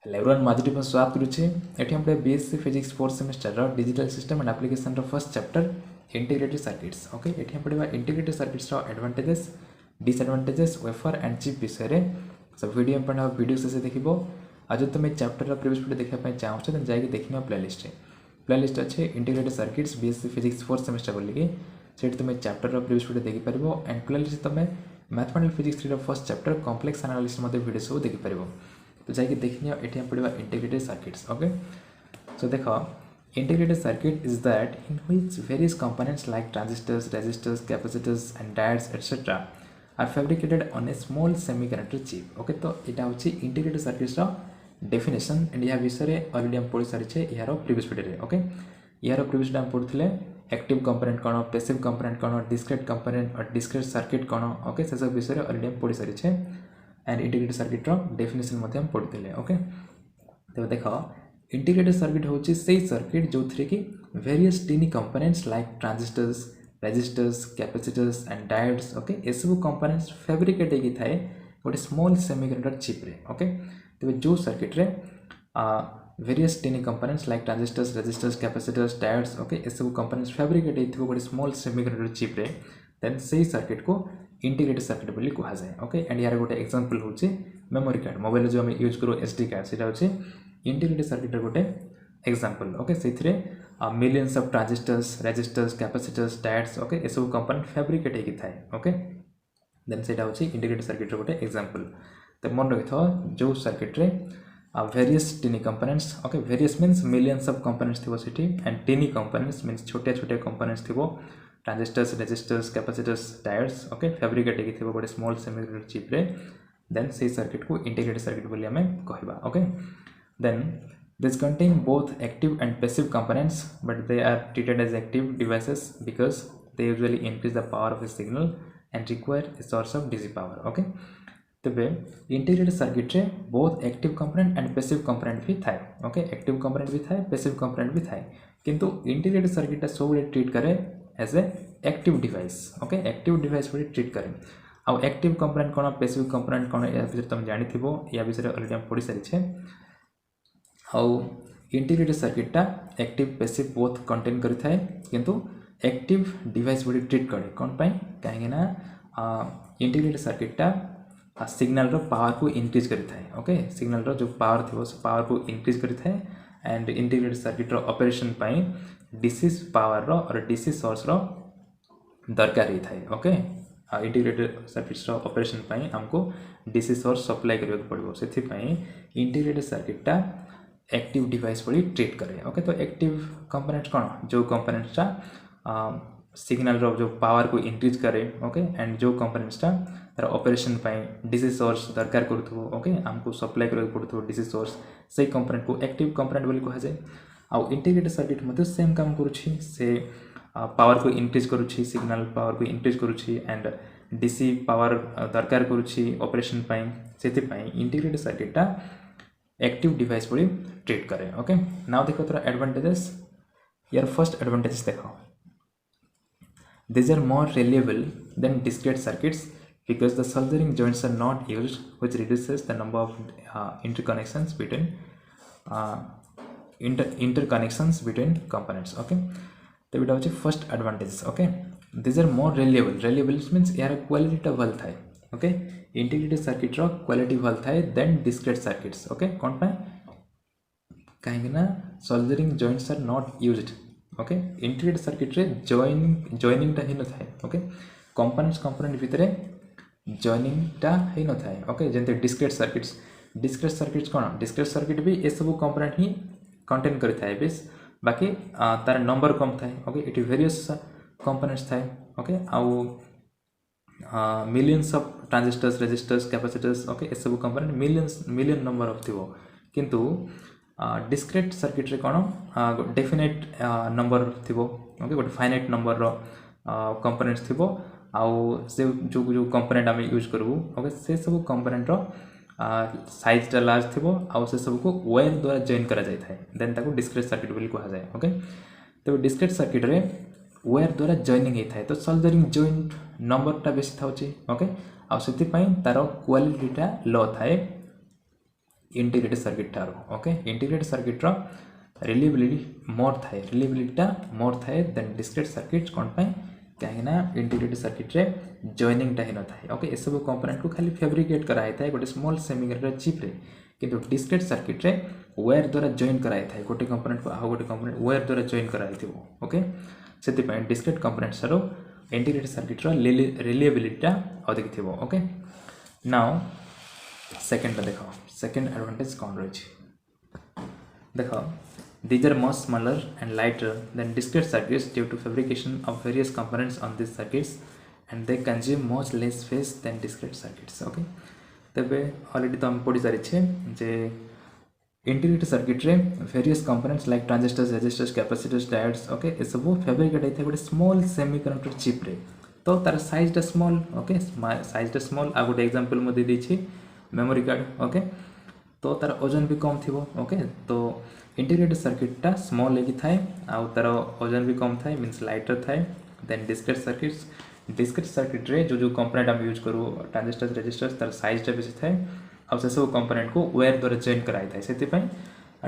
Hello everyone माधुरी में स्वागत करुचे एठी हम बीएससी फिजिक्स फोर्थ सेमेस्टर रो डिजिटल सिस्टम एंड एप्लीकेशन रो first chapter integrated circuits okay एठी हम पढ़िबा इंटीग्रेटेड सर्किट्स रो advantages disadvantages wafer and chip विषय रे सब वीडियो हम पढ़ा वीडियो से देखिबो आज तुम चैप्टर रो प्रीवियस वीडियो देखा पय चाहो छ जाई के देखिनो प्लेलिस्ट अच्छे integrated circuits BSc physics fourth semester बोली कि सेठी तुम चैप्टर रो प्रीवियस वीडियो देखि परिबो एंड प्लेलिस्ट तुम मैथमेटिकल फिजिक्स 3 रो फर्स्ट चैप्टर कॉम्प्लेक्स एनालिसिस मध्ये वीडियो सब देखि परिबो तो जाइए देखनी ये हम पढ़ा इंटीग्रेटेड सर्किट्स ओके सो देख integrated circuit is that in which various components like transistors resistors capacitors and diodes etcetera are fabricated on a small semiconductor chip okay तो यहाँ हूँ इंटीग्रेटेड सर्किट्स डेफिनेशन एंड यह विषय already हम पढ़ी सारी यार प्रीवियस वीडियो ओके यार प्रीवियस वीडियो हम पढ़ुले एक्टिव कंपोनेंट कौन पैसिव कंपोनेंट कौन डिस्क्रीट कंपोनेंट और डिस्क्रीट सर्किट कौन ओके से सब विषय ऑलरेडी हम पढ़ी सारी एंड इंटीग्रेटेड सर्किट डेफिनेशन हम पढ़ते ओके तो देख इंटीग्रेटेड सर्किट हूँ से सर्किट जो थी कि various tiny components like transistors resistors capacitors and diodes okay ये सब कंपोनेंट्स फैब्रिकेट होगी थाए गोटे स्मॉल सेमीकंडक्टर चिप रे ओके तो जो सर्किट रे various tiny components like transistors resistors capacitors diodes okay ये सब कंपोनेंट्स फैब्रिकेट हो गोटे स्मॉल सेमीकंडक्टर चिप रे देन से सर्किट को इंटीग्रेटेड सर्किट बोली कहा जाए ओके एंड यार गोटे एग्जांपल होचे मेमोरी कार्ड मोबाइल जो हम यूज करू एसडी कार्ड सेटा होचे इंटीग्रेटेड सर्किट गोटे एग्जांपल ओके सेथिरे millions of transistors resistors capacitors diodes okay ये सब कंपोनेंट फैब्रिकेट होगी थाए ओके देन सेटा होचे इंटीग्रेटेड सर्किट गोटे एग्जांपल तो मन रखिथो जो सर्किट रे various tiny components okay various means millions of components थिबो सेठी एंड टीनी कंपोनेंट्स मीन्स छोटे छोटे कंपोनेंट्स थिबो transistors resistors capacitors diodes okay fabricate होगी थी गोटे स्मॉल सेमीकंडक्टर चिप रे देन से सर्किट को इंटीग्रेटेड सर्किट बोली हमें कहबा okay then this contain both active and passive components but they are treated as active devices because they usually increase the power of a signal and require a source of DC power okay तेबे integrated circuit रे both active component and passive component भी थाए okay active component भी थाए passive component भी थाए किंतु integrated circuit सब ट्रीट करे as a active device okay active device बोली ट्रीट करें आउ एक्टिव कंपोनेंट कौन पैसिव कंपोनेंट कौन या विषय तुम जानी या विषय ऑलरेडी हम पढ़ी सारी आउ इंटीग्रेटेड सर्किटा एक्टिव पैसिव बोथ कंटेन करें किंतु एक्टिव डिवाइस बोली ट्रीट करे कौन पाई कहीं इंटीग्रेटेड सर्किटा सिग्नल रो पावर को इंक्रीज करें ओके सिग्नल रो जो पावर थी से पावर को इंक्रीज करें एंड इंटीग्रेटेड सर्किट रो ऑपरेशन पाई डीसी पावर रो और डीसी सोर्स रो दरकार ही थाए ओके इंटीग्रेटेड सर्किट्स रो ऑपरेशन पाई हमको डीसी सोर्स सप्लाई करबा पड़बो सेथि पाई इंटीग्रेटेड सर्किटटा एक्टिव डिवाइस बोली ट्रीट करे ओके तो एक्टिव कंपोनेंट कौन जो कंपोनेंट्सटा सिग्नल रो जो पावर को इंक्रीज करे ओके एंड जो कंपोनेंट्सटा तार ऑपरेशन पाई डीसी सोर्स दरकार करथबो ओके हमको सप्लाई करबा पड़थबो डीसी सोर्स से कंपोनेंट को एक्टिव कंपोनेंट बोली कहा जाए आउ इंटीग्रेटेड सर्किट मते सेम काम करूछि से पावर को इंक्रीज करूछि सिग्नल पावर को इंक्रीज करूछि एंड डीसी पावर दरकार करूछि ऑपरेशन पाई सेति पाई इंटीग्रेटेड सर्किटटा एक्टिव डिवाइस बोली ट्रीट करे ओके नाउ देखो तोरा एडवांटेजेस यार फर्स्ट एडवांटेजेस देखो these are more reliable than discrete circuits because the soldering joints are not used which reduces the number of interconnections between interconnections between components okay तो बेटा होचे first advantages okay this are more reliable means यार quality टा भल थाए okay integrated circuit रो quality भल थाए देन डिस्क्रीट सर्किट्स ओके कोन पाए कहीं ना soldering joints are not used okay integrated circuit रे जॉइनिंग टा ही न थाए ओके कंपोनेंट भितरे जॉइनिंग टा ही न थाए ओके जेंते डिस्क्रीट सर्किट्स कोन डिस्क्रीट सर्किट भी ए सब कंपोनेंट ही कंटेन करि थाए बेस बाकी तार नंबर कम थाए ओके इट वेरियस कंपोनेंट्स थाए ओके आउ millions of transistors resistors capacitors okay ए सब कंपोनेंट मिलियन नंबर ऑफ थिबो किंतु डिस्क्रीट सर्किट रे कोन डेफिनेट नंबर थिबो ओके गोटे फाइनाइट नंबर रो कंपोनेंट्स थिबो आउ से जो कंपोनेंट हम यूज करबू ओके से सब कंपोनेंट रो साइज टा लार्ज थिबो आउ से सब को वायर द्वारा जॉइन करा जाय थाए देन ताको डिस्क्रीट सर्किट बोली कहा जाय ओके तो डिस्क्रीट सर्किट रे वायर द्वारा जॉइनिंग हे थाए तो सोल्डरिंग जॉइंट नंबर टा बेसी थाउची ओके आउ सेति पई तारो क्वालिटी टा लो थाए इंटीग्रेटेड सर्किट ठार ओके इंटीग्रेटेड सर्किट रो रिलायबिलिटी मोर थाए रिलायबिलिटीटा मोर थाए देन डिस्क्रीट सर्किट कौन पाए कहीं इंटीग्रेटेड सर्किट रे जॉइनिंग टा न थाए ओके एसबू कंपोनेंट को खाली फैब्रिकेट कराई थाए गोटे स्मॉल सेमीकंडक्टर चिप रे किंतु डिस्क्रीट सर्किट रे वायर द्वारा जॉइन कराई थाए गोटे कंपोनेंट को आ गोटे कंपोनेंट वायर द्वारा जॉइन कराई थिबो ओके सेति पय डिस्क्रीट कंपोनेंट्स रो इंटीग्रेटेड सर्किट रो रिलायबिलिटी अधिक थिबो ओके नाउ सेकंड देखो सेकंड एडवांटेज कौन रही देखो these are much smaller and lighter than discrete circuits due to fabrication of various components on these circuits and they consume much less space than discrete circuits okay तबे already तो हम पढ़ी सारी छे जे इंटीग्रेटेड सर्किट रे various components like transistors resistors capacitors diodes okay ए सब फैब्रिकेट होता है गोटे स्मॉल सेमीकंडक्टर चिप रे तो तार साइज टा स्मॉल ओके साइज टा स्मॉल आ गोटे एग्जांपल मो दे दी छी मेमोरी कार्ड ओके तो तार ओजन भी कम थिबो ओके तो इंटीग्रेटेड सर्किट टा स्मॉल लेकी थाए आउ तार ओजन भी कम थाए मींस लाइटर थाए देन डिस्क्रीट सर्किट रे जो कंपोनेंट हम यूज करू ट्रांजिस्टर्स रेजिस्टर्स तार साइज टा बेसी थाए आ से सब कंपोनेंट को वायर द्वारा जॉइन कराई थाए सेति पय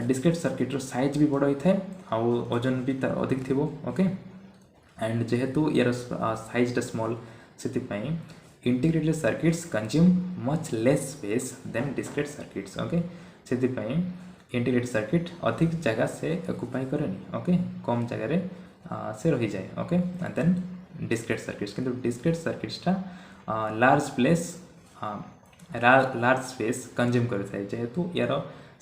डिस्क्रीट सर्किट रो साइज भी बड़ होई थाए आउ ओजन भी तार अधिक थिबो ओके एंड जेहेतु यार साइज टा स्मॉल सेति पय integrated circuits consume much less space than discrete circuits okay सेति पय इंटीग्रेटेड सर्किट अधिक जगह से ऑक्युपाई करेनी ओके कम जगह रे से रही जाए okay and then discrete circuits किंतु डिस्क्रीट सर्किट्स टा large place large space consume करथाय जेहेतु यार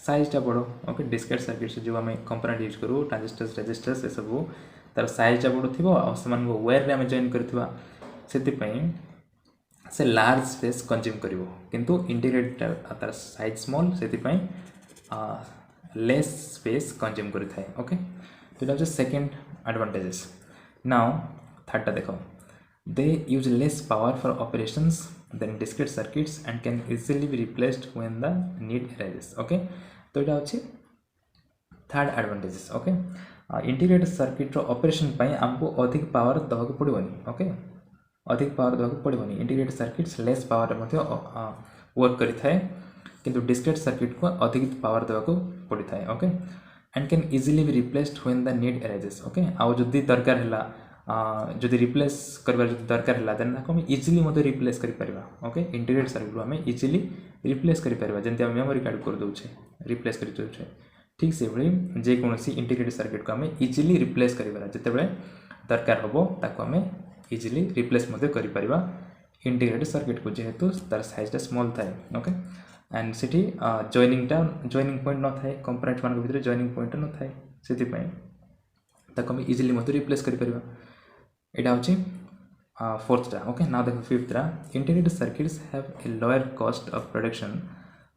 साइज टा बड़ो ओके डिस्क्रीट सर्किट्स जो आम कंपोनेंट यूज करू ट्रांजिस्टर्स रेजिस्टर्स ए सब तार साइज टा बड़ो थिबो आ समान को वायर रे हम जॉइन करथिबा सेति पय से लार्ज स्पेस कंज्यूम करिवो किंतु इंटीग्रेटेड तार साइज स्मॉल सेति पय लेस स्पेस कंज्यूम करिथाय ओके तो it is second advantages now third टा देखो they use less power for operations than discrete circuits and can easily be replaced when the need arises okay तो इटा अछि third advantages okay integrated circuit रो operation पय हमको अधिक power दବାକୁ पड़िबनी ओके अधिक पावर दବାକୁ पड़िबनी इंटीग्रेटेड सर्किट्स लेस पावर मध्ये वर्क करिथाय किंतु डिस्क्रीट सर्किट को अधिक पावर दବାକୁ पड़िथाय okay and can easily be replaced when the need arises okay आ जदी दरकार हला जदि रिप्लेस करबार जदि दरकार हला देन हम इजीली मध्ये रिप्लेस करि परबा ओके इंटीग्रेटेड सर्किट को हम इजीली रिप्लेस करि परबा जंते हम मेमोरी कार्ड कर दउ छे रिप्लेस करि दउ छे ठीक से बळी जे कोनोसी इंटीग्रेटेड सर्किट को हम इजीली रिप्लेस करिबा जते बेले दरकार होबो ताको हम इजीली रिप्लेस मध्ये करि परबा इंटीग्रेटेड सर्किट को जेहेतु तार साइज टा स्मॉल थाए okay and city joining point न थाए कंपोनेंट मान भीतर जॉइनिंग पॉइंट न थाए सेति पय ताको हम इजीली मध्ये रिप्लेस करि परबा एटा होची फोर्थ टा ओके नाउ देखो फिफ्थ टा integrated circuits have a lower cost of production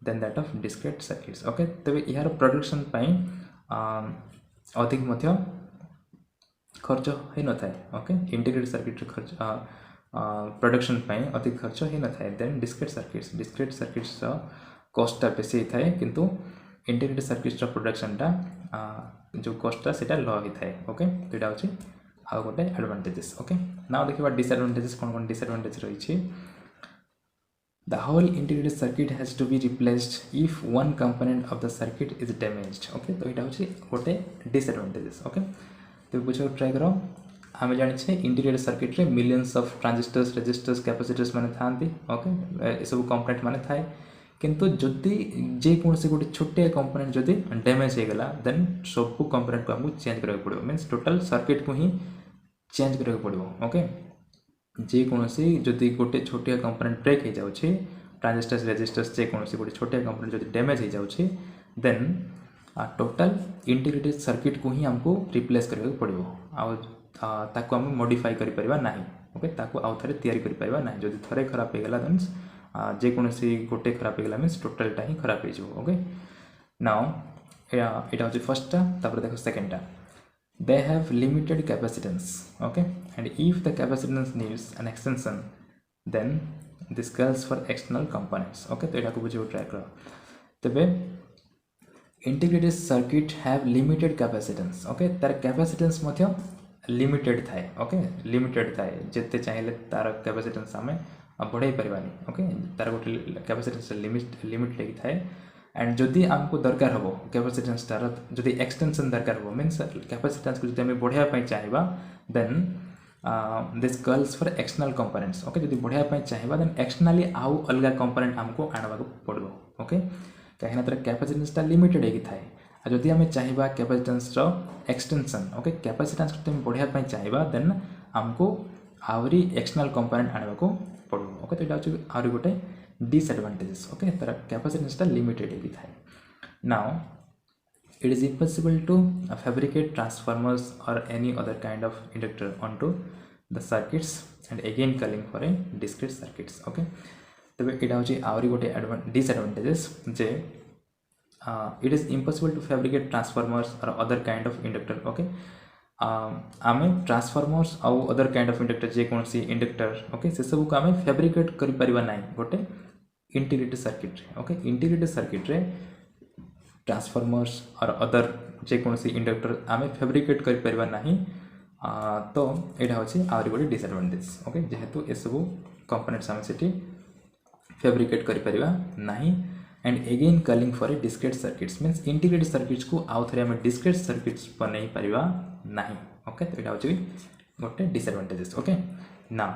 than that of discrete circuits okay तबे यार प्रोडक्शन पय अधिक मध्ये खर्च हे न थाए ओके इंटीग्रेटेड सर्किट खर्च प्रोडक्शन पय अधिक खर्च हे न थाए देन डिस्क्रीट सर्किट्स कॉस्ट टा बेसी थाए किंतु इंटीग्रेटेड सर्किट्स रो प्रोडक्शन टा जो कॉस्ट टा सेटा लो हे थाए ओके तो एटा होची आ गोटे एडवांटेजेस ओके नाउ देखिबा डिसएडवांटेजेस कोन डिसएडवांटेज रही छी the whole integrated circuit has to be replaced if one component of the circuit is damaged okay तो एटा होची गोटे डिसएडवांटेजेस ओके तो बुझो ट्राई करो आमे जानि छे इंटीग्रेटेड सर्किट रे millions of transistors resistors capacitors माने थांती ओके ए सब कंपोनेंट माने थाए किंतु जदि जे कोन से गोटे छोटे कंपोनेंट जदि डैमेज हे गेला देन सब कंपोनेंट को हमको चेंज करबा पड़ो मींस टोटल सर्किट को ही चेंज करबा पड़ो ओके जे कोन से जदि गोटे छोटे कंपोनेंट ब्रेक हे जाउ छे ट्रांजिस्टर्स रेजिस्टर्स जे कोन से गोटे छोटे कंपोनेंट जदि डैमेज हे जाउ छे देन टोटल इंटीग्रेटेड सर्किट को ही हमको रिप्लेस करबा पड़ो आ ताको हम मॉडिफाई करि परबा नाही ओके ताको आउ थरे तयारी करि परबा नाही जदि थरे खराब हे गेला देन जे कोनसी गोटे खराब हेगला मीन्स टोटल टा ही खराब हो ओके नाउ एटा होची फर्स्ट टा तापर देखो सेकंड टा they have limited capacitance okay and if the capacitance needs an extension then this calls for external components okay तो एटा को बुझियो ट्राई करो तबे integrated circuit have limited capacitance okay तार कैपेसिटेंस मध्य लिमिटेड थाए ओके लिमिटेड थाए जते चाहिले तार कैपेसिटेंस हमें बढ़ाई परबानी ओके तार गोटे कैपेसिटेंस लिमिट लेगी थाए एंड जदि आमको दरकार हम कैपेसिटेंस तार जदि एक्सटेंशन दरकार हम मीन्स कैपेसिटेंस को जब बढ़ाई चाहिए then this calls for external components okay जब बढ़ाई चाहिए देन एक्सटर्नली आउ अलग कंपोनेंट आमको आना पड़ो ओके कहीं तर कैपेसिटेंसटा लिमिटेड होगी थाए जदि आम चाहिए कैपेसिटेंस एक्सटेंशन ओके कैपेसिटेंस को बढ़ाई चाहिए देन आमको आहरी एक्सटर्नल कंपोनेंट आने को पड़ो ओके तो यहाँ आहरी गोटे डिसएडवांटेजेस ओके तर कैपेसिटेंसटा लिमिटेड होगी थाए now it is impossible to fabricate transformers or any other kind of inductor onto the circuits and again calling for a discrete circuits okay तबे एटा होची आवरी गोटे disadvantages J it is impossible to fabricate transformers or other kind of inductor okay आमे transformers आउ other kind of inductor जे कौन सी inductor okay से सब को आमे फैब्रिकेट करि परिबा नाही गोटे integrated circuit okay integrated circuit रे ट्रांसफॉर्मर्स और अदर जेकोसी इंडक्टर आम फैब्रिकेट कर परिबा नहीं तो यहाँ हूँ आहरी गोटे डिसएडवांटेज ओके जेहेतु ये सब कंपोनेंट्स आम से फैब्रिकेट कर परिबा नहीं and again calling for a discrete circuits means integrated circuits को आउ थे आम डिस्क्रीट सर्किट्स बनई परिबा नहीं ओके तो यहाँ हूँ गोटे डिसएडवांटेजेस ओके ना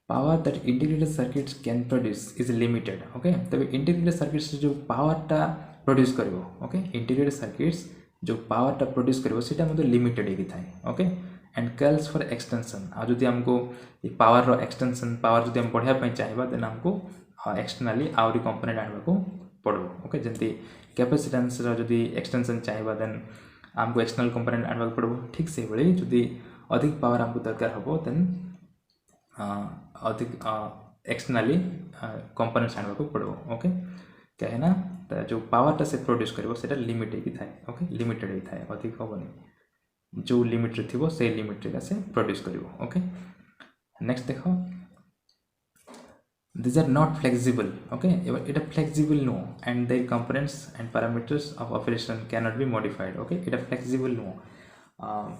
power that integrated circuits can produce is limited okay तब इंटीग्रेटेड सर्किट्स जो पावरटा प्रोड्यूस करिवो ओके इंटीग्रेटेड सर्किट्स जो पावरटा प्रोड्यूस करिवो सेटा मते लिमिटेड होगी थाए okay and calls for extension आ जदि हमको ये पावर रो एक्सटेंशन पावर जदि हम बढ़ाई पई चाहिबा देन हमको एक्सटर्नली आउरी कंपोनेंट आनबा को पड़ो ओके जंती कैपेसिटेंस रो जदि एक्सटेंशन चाहिबा देन हमको एक्सटर्नल कंपोनेंट आनबा को पड़ो ठीक से बळे जदि अधिक पावर हमको दरकार हबो देन अधिक एक्सटर्नली कंपोनेंट्स आनबा को पड़ो ओके कहे ना जो पावरटा से प्रोड्यूस करिवो सेटा लिमिट होगी थाए ओके लिमिटेड होई थाए अधिक होबनी जो लिमिट रे थिबो से लिमिट रे से प्रोड्यूस करिवो ओके नेक्स्ट देखो these are not flexible okay it is flexible no and their components and parameters of operation cannot be modified okay it is flexible no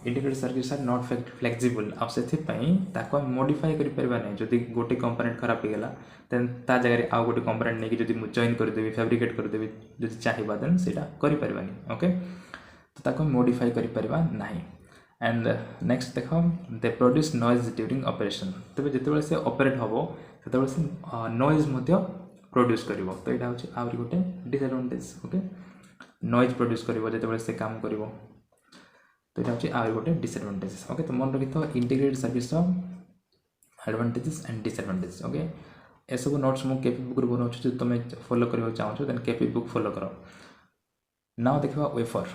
integrated circuits are not flexible अब से ताको modify करि परबा नै जदि गोटे component खराब हो गला देन ता जगह रे आ गोटे कंपोनेंट नै कि जदि मु जॉइन कर देबी फैब्रिकेट कर देबी जदि चाहिबा देन सेटा करि परबानी ओके तो ताको मॉडिफाई करि परबा नाही एंड नेक्स्ट देखो they produce noise during operation तबे जेतेबेले से ऑपरेट हबो सेतेबेले से नॉइज मध्य प्रोड्यूस करिवो तो एटा होची आउरी गोटे डिसएडवांटेज ओके नॉइज प्रोड्यूस करिवो जेतेबेले से काम करिवो तो यहाँ हूँ आउरी गोटे डिसएडवांटेजेस ओके तो मन रखी तो integrated circuits advantages and disadvantages okay ये सब नोट्स मु केपी बुक बनाऊँ जो तुम फॉलो करने चाहो देन केपी बुक फॉलो करो नाउ देखा wafer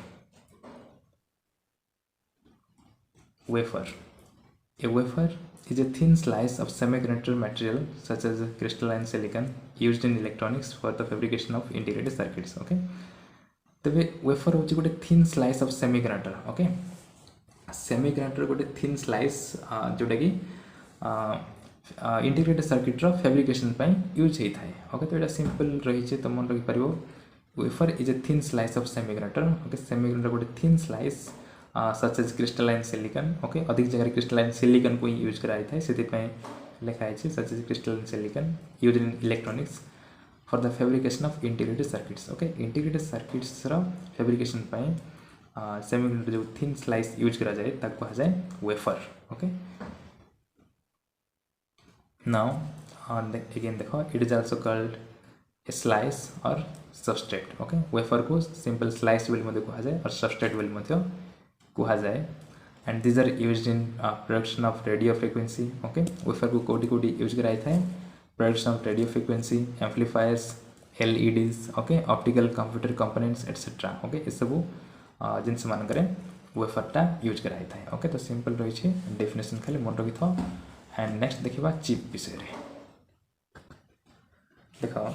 A wafer is a thin slice of semiconductor material such as crystalline silicon used in electronics for the fabrication of integrated circuits okay तबे wafer होची गोटे thin slice of semiconductor okay semiconductor गोटे thin slice जोटा कि integrated circuit रो fabrication पई use होई थाए okay तो एटा सिंपल रही छे तो मन रखि परिबो wafer is a thin slice of semiconductor okay semiconductor गोटे thin slice such as crystalline silicon okay अधिक जगह क्रिस्टलाइन सिलिकन को यूज कराई थाए सेति पई लिखा है such as crystalline silicon used in electronics for the fabrication of integrated circuits okay integrated circuits रा fabrication पाए semiconductor जो thin slice यूज करा जाए तक कहा जाए wafer okay now again देखो it is also called a slice or substrate okay wafer को simple slice बोली मध्य कहा जाए और substrate बोली मध्य कहा जाए and these are used in production of radio frequency okay wafer को कोटी यूज कराई था production of radio frequency amplifiers LEDs okay optical computer components etc okay ये सब जिनस मान करे वेफरटा यूज कराई था ओके तो सिंपल रही है डेफिनेशन खाली मन रखी था एंड नेक्स्ट देखा चिप विषय रे देखो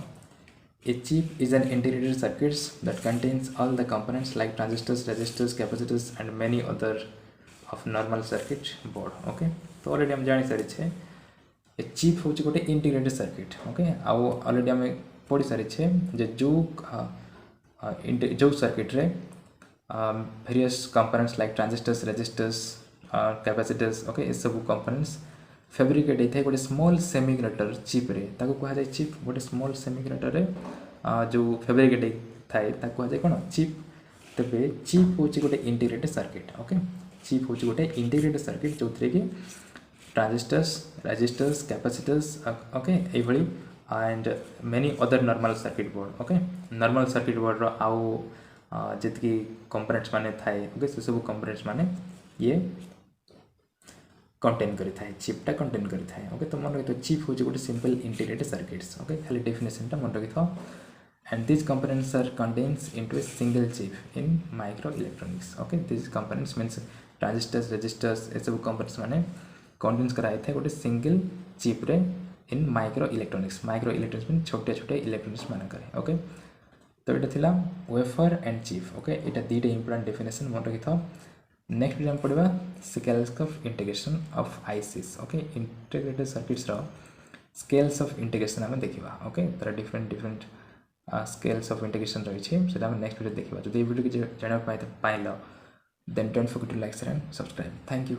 a chip is an integrated circuits that contains all the components like transistors resistors capacitors and many other of normal circuit board okay तो ऑलरेडी हम जानि सारी छे ए चिप हूँ गोटे इंटीग्रेटेड सर्किट ओके आउ ऑलरेडी आम पढ़ी सारी छे जे जो सर्किट रे various components like transistors resistors capacitors okay ये सब कंपोनेंट्स फैब्रिकेट होता है गोटे स्मॉल सेमीकंडक्टर चिप रे ताको कहा जाए चिप गोटे स्मॉल सेमीकंडक्टर रे जो फैब्रिकेट थाए ताको कहुए कौन चिप तेरे चिप हूँ गोटे इंटीग्रेटेड सर्किट ओके चिप हूँ गोटे इंटीग्रेटेड सर्किट जो थी कि ट्रांजिस्टर्स रेजिस्टर्स कैपेसिटर्स ओके ये and many other normal circuit board okay normal circuit board आउ जी कंपोनेंट्स माने थाए ओके से सब कंपोनेंट्स माने ये कंटेन करी थाए चिपटा कंटेन करी थाए ओके तो मन रखिथो चिप हूँ गोटे सिंपल इंटीग्रेटेड सर्किट्स ओके खाली डेफिनेशनटा मन रखिथो and these components are contains into a single chip in microelectronics okay these components means transistors resistors ए सब components माने contains कराए थे गोटे single chip रे in microelectronics मीन छोटे छोटे इलेक्ट्रोनिक्स मान करे ओके तो ये थिला वेफर एंड चिप ओके ये दुईटा इंपोर्टेंट डेफिनेशन मन रखि था नेक्स्ट वीडियो में पढ़ा scales of integration of ICs okay integrated circuits रो स्केल्स ऑफ इंटीग्रेशन आम देखा ओके तार डिफरेंट स्केल्स ऑफ इंटीग्रेशन रही है नेक्स्ट वीडियो देखा जो वीडियो की जाना पाइल then don't forget to like share and subscribe thank you.